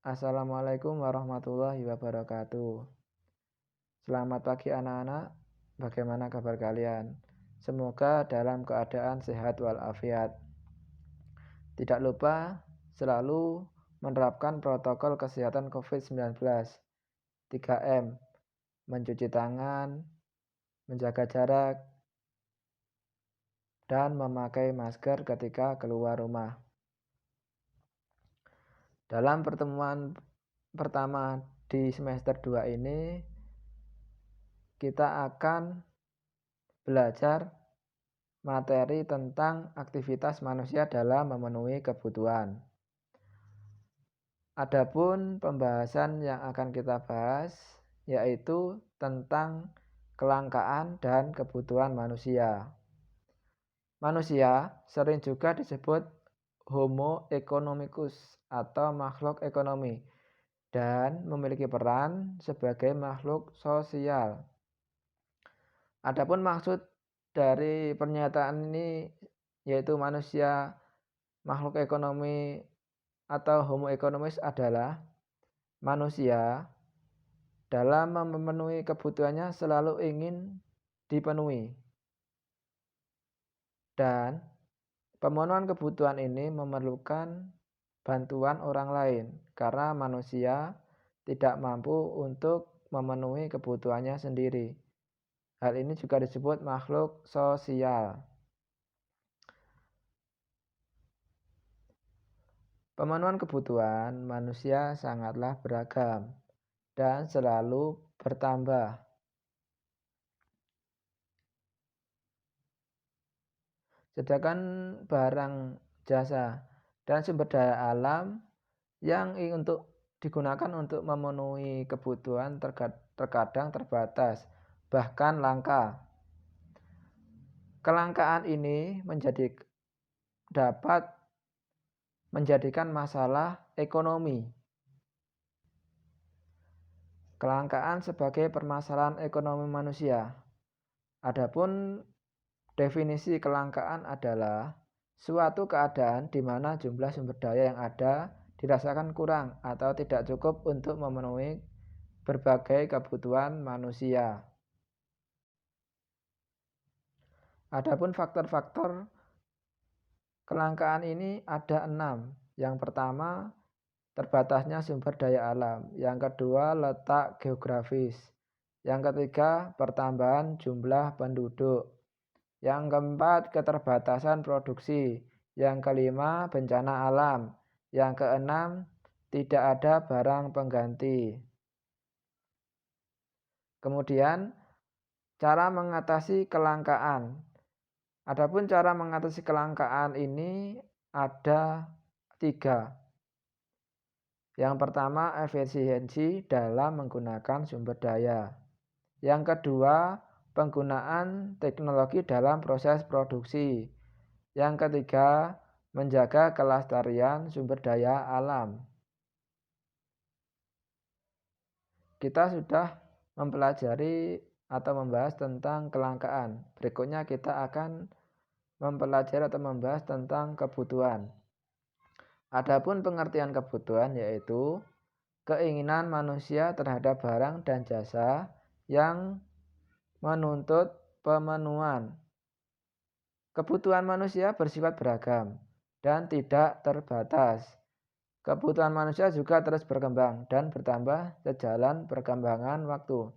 Assalamualaikum warahmatullahi wabarakatuh. Selamat pagi anak-anak, bagaimana kabar kalian? Semoga dalam keadaan sehat walafiat. Tidak lupa selalu menerapkan protokol kesehatan COVID-19, 3M, mencuci tangan, menjaga jarak, dan memakai masker ketika keluar rumah. Dalam pertemuan pertama di semester 2 ini, kita akan belajar materi tentang aktivitas manusia dalam memenuhi kebutuhan. Adapun pembahasan yang akan kita bahas yaitu tentang kelangkaan dan kebutuhan manusia. Manusia sering juga disebut Homo economicus atau makhluk ekonomi dan memiliki peran sebagai makhluk sosial. Adapun maksud dari pernyataan ini yaitu manusia makhluk ekonomi atau Homo economicus adalah manusia dalam memenuhi kebutuhannya selalu ingin dipenuhi. Dan pemenuhan kebutuhan ini memerlukan bantuan orang lain karena manusia tidak mampu untuk memenuhi kebutuhannya sendiri. Hal ini juga disebut makhluk sosial. Pemenuhan kebutuhan manusia sangatlah beragam dan selalu bertambah. Sedangkan barang, jasa, dan sumber daya alam yang untuk digunakan untuk memenuhi kebutuhan terkadang terbatas, bahkan langka. Kelangkaan ini dapat menjadikan masalah ekonomi. Kelangkaan sebagai permasalahan ekonomi manusia. Adapun definisi kelangkaan adalah suatu keadaan di mana jumlah sumber daya yang ada dirasakan kurang atau tidak cukup untuk memenuhi berbagai kebutuhan manusia. Adapun faktor-faktor kelangkaan ini ada 6. Yang pertama, terbatasnya sumber daya alam. Yang kedua, letak geografis. Yang ketiga, pertambahan jumlah penduduk. Yang keempat, keterbatasan produksi. Yang kelima, bencana alam. Yang keenam, tidak ada barang pengganti. Kemudian, cara mengatasi kelangkaan. Adapun cara mengatasi kelangkaan ini ada 3. Yang pertama, efisiensi dalam menggunakan sumber daya. Yang kedua, penggunaan teknologi dalam proses produksi. Yang ketiga, menjaga kelestarian sumber daya alam. Kita sudah mempelajari atau membahas tentang kelangkaan. Berikutnya kita akan mempelajari atau membahas tentang kebutuhan. Adapun pengertian kebutuhan yaitu keinginan manusia terhadap barang dan jasa yang menuntut pemenuhan. Kebutuhan manusia bersifat beragam dan tidak terbatas. Kebutuhan manusia juga terus berkembang dan bertambah sejalan perkembangan waktu.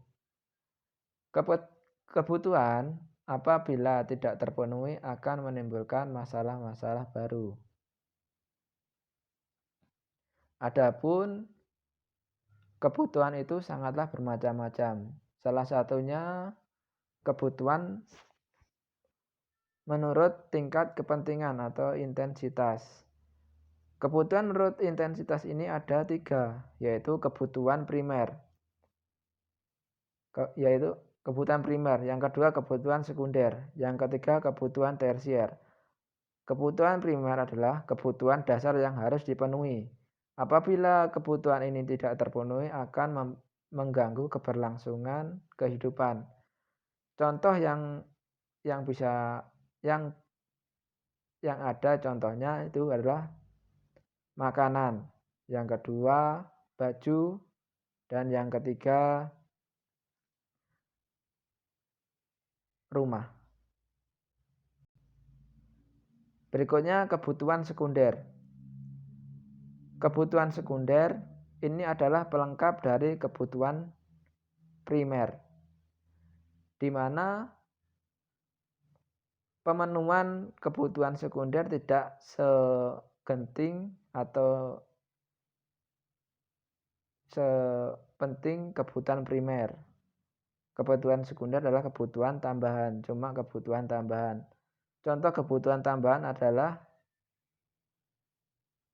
Kebutuhan apabila tidak terpenuhi akan menimbulkan masalah-masalah baru. Adapun kebutuhan itu sangatlah bermacam-macam. Salah satunya kebutuhan menurut tingkat kepentingan atau intensitas. Kebutuhan menurut intensitas ini ada 3, yaitu kebutuhan primer, yaitu kebutuhan primer, yang kedua kebutuhan sekunder, yang ketiga kebutuhan tersier. Kebutuhan primer adalah kebutuhan dasar yang harus dipenuhi. Apabila kebutuhan ini tidak terpenuhi akan mengganggu keberlangsungan kehidupan. Contoh yang ada contohnya itu adalah makanan. Yang kedua baju, dan yang ketiga rumah. Berikutnya kebutuhan sekunder. Kebutuhan sekunder ini adalah pelengkap dari kebutuhan primer, di mana pemenuhan kebutuhan sekunder tidak segenting atau sepenting kebutuhan primer. Kebutuhan sekunder adalah kebutuhan tambahan, cuma kebutuhan tambahan. Contoh kebutuhan tambahan adalah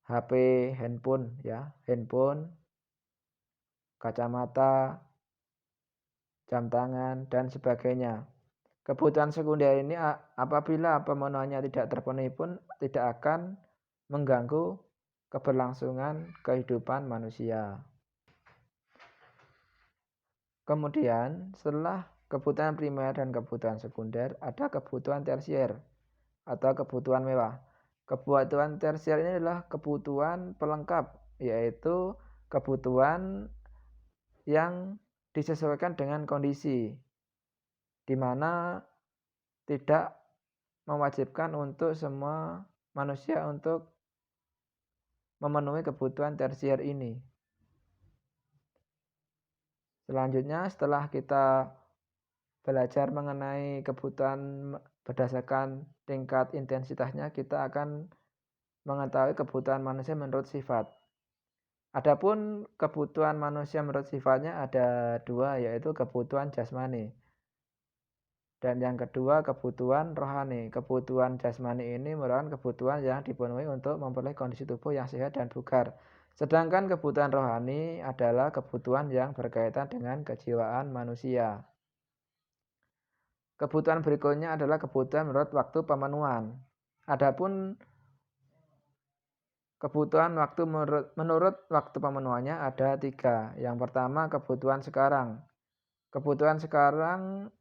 HP, handphone, handphone, kacamata, jam tangan, dan sebagainya. Kebutuhan sekunder ini apabila pemenuhannya tidak terpenuhi pun tidak akan mengganggu keberlangsungan kehidupan manusia. Kemudian setelah kebutuhan primer dan kebutuhan sekunder ada kebutuhan tersier atau kebutuhan mewah. Kebutuhan tersier ini adalah kebutuhan pelengkap, yaitu kebutuhan yang disesuaikan dengan kondisi, di mana tidak mewajibkan untuk semua manusia untuk memenuhi kebutuhan tersier ini. Selanjutnya setelah kita belajar mengenai kebutuhan berdasarkan tingkat intensitasnya, kita akan mengetahui kebutuhan manusia menurut sifat. Adapun kebutuhan manusia menurut sifatnya ada dua, yaitu kebutuhan jasmani dan yang kedua kebutuhan rohani. Kebutuhan jasmani ini merupakan kebutuhan yang dipenuhi untuk memperoleh kondisi tubuh yang sehat dan bugar. Sedangkan kebutuhan rohani adalah kebutuhan yang berkaitan dengan kejiwaan manusia. Kebutuhan berikutnya adalah kebutuhan menurut waktu pemenuhan. Adapun kebutuhan waktu menurut waktu pemenuhannya ada 3. Yang pertama kebutuhan sekarang. Kebutuhan sekarang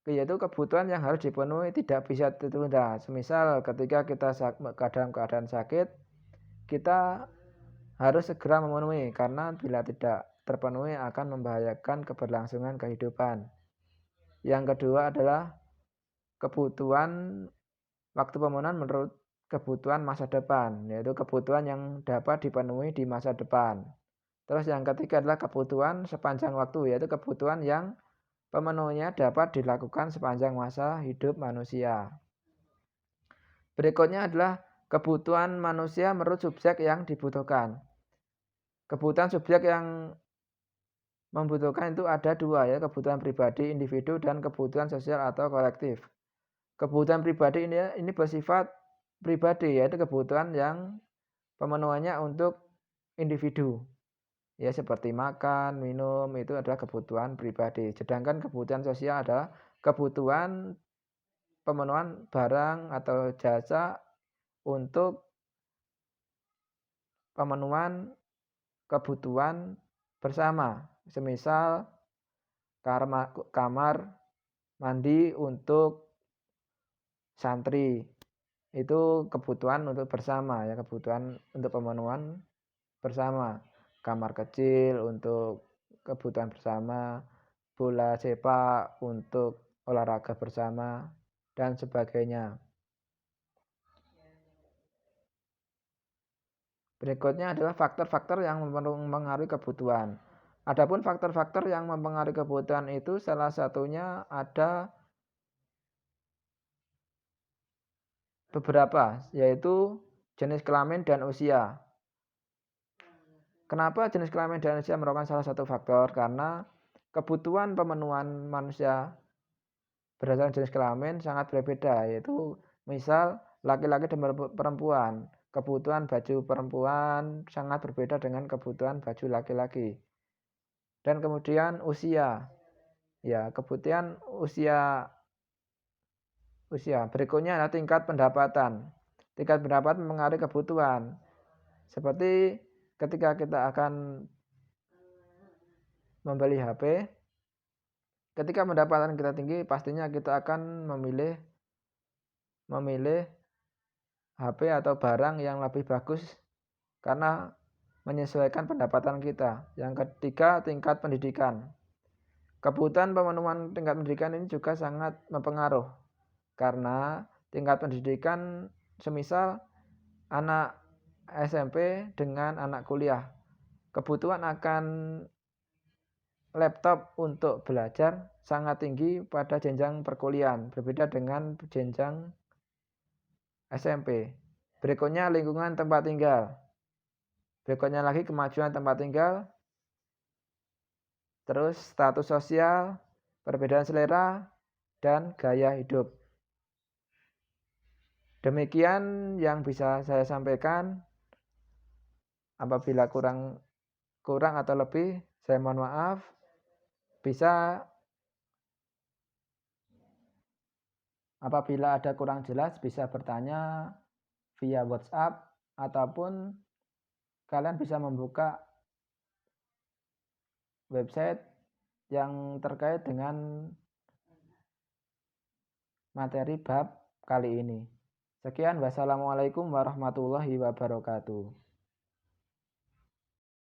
yaitu kebutuhan yang harus dipenuhi, tidak bisa ditunda. Semisal ketika kita dalam keadaan sakit, kita harus segera memenuhi, karena bila tidak terpenuhi akan membahayakan keberlangsungan kehidupan. Yang kedua adalah kebutuhan waktu pemenuhan menurut kebutuhan masa depan, yaitu kebutuhan yang dapat dipenuhi di masa depan. Terus yang ketiga adalah kebutuhan sepanjang waktu, yaitu kebutuhan yang pemenuhnya dapat dilakukan sepanjang masa hidup manusia. Berikutnya adalah kebutuhan manusia menurut subjek yang dibutuhkan. Kebutuhan subjek yang membutuhkan itu ada 2, ya, kebutuhan pribadi individu dan kebutuhan sosial atau kolektif. Kebutuhan pribadi ini bersifat pribadi, yaitu kebutuhan yang pemenuhannya untuk individu. Ya, seperti makan, minum, itu adalah kebutuhan pribadi. Sedangkan kebutuhan sosial adalah kebutuhan pemenuhan barang atau jasa untuk pemenuhan kebutuhan bersama. Semisal kamar mandi untuk santri. Itu kebutuhan untuk bersama, ya, kebutuhan untuk pemenuhan bersama. Kamar kecil untuk kebutuhan bersama, bola sepak untuk olahraga bersama, dan sebagainya. Berikutnya adalah faktor-faktor yang mempengaruhi kebutuhan. Adapun faktor-faktor yang mempengaruhi kebutuhan itu salah satunya ada beberapa, yaitu jenis kelamin dan usia. Kenapa jenis kelamin dan usia merupakan salah satu faktor? Karena kebutuhan pemenuhan manusia berdasarkan jenis kelamin sangat berbeda, yaitu misal laki-laki dan perempuan. Kebutuhan baju perempuan sangat berbeda dengan kebutuhan baju laki-laki. Dan kemudian usia. Ya, kebutuhan usia berikutnya adalah tingkat pendapatan. Tingkat pendapatan mempengaruhi kebutuhan. Seperti ketika kita akan membeli HP, ketika pendapatan kita tinggi, pastinya kita akan memilih HP atau barang yang lebih bagus karena menyesuaikan pendapatan kita. Yang ketiga, tingkat pendidikan. Kebutuhan pemenuhan tingkat pendidikan ini juga sangat mempengaruhi karena tingkat pendidikan semisal anak SMP dengan anak kuliah. Kebutuhan akan laptop untuk belajar sangat tinggi pada jenjang perkuliahan, berbeda dengan jenjang SMP. Berikutnya lingkungan tempat tinggal. Berikutnya lagi kemajuan tempat tinggal, terus status sosial, perbedaan selera, dan gaya hidup. Demikian yang bisa saya sampaikan. Apabila kurang atau lebih, saya mohon maaf. Apabila ada kurang jelas, bisa bertanya via WhatsApp ataupun kalian bisa membuka website yang terkait dengan materi bab kali ini. Sekian, wassalamualaikum warahmatullahi wabarakatuh.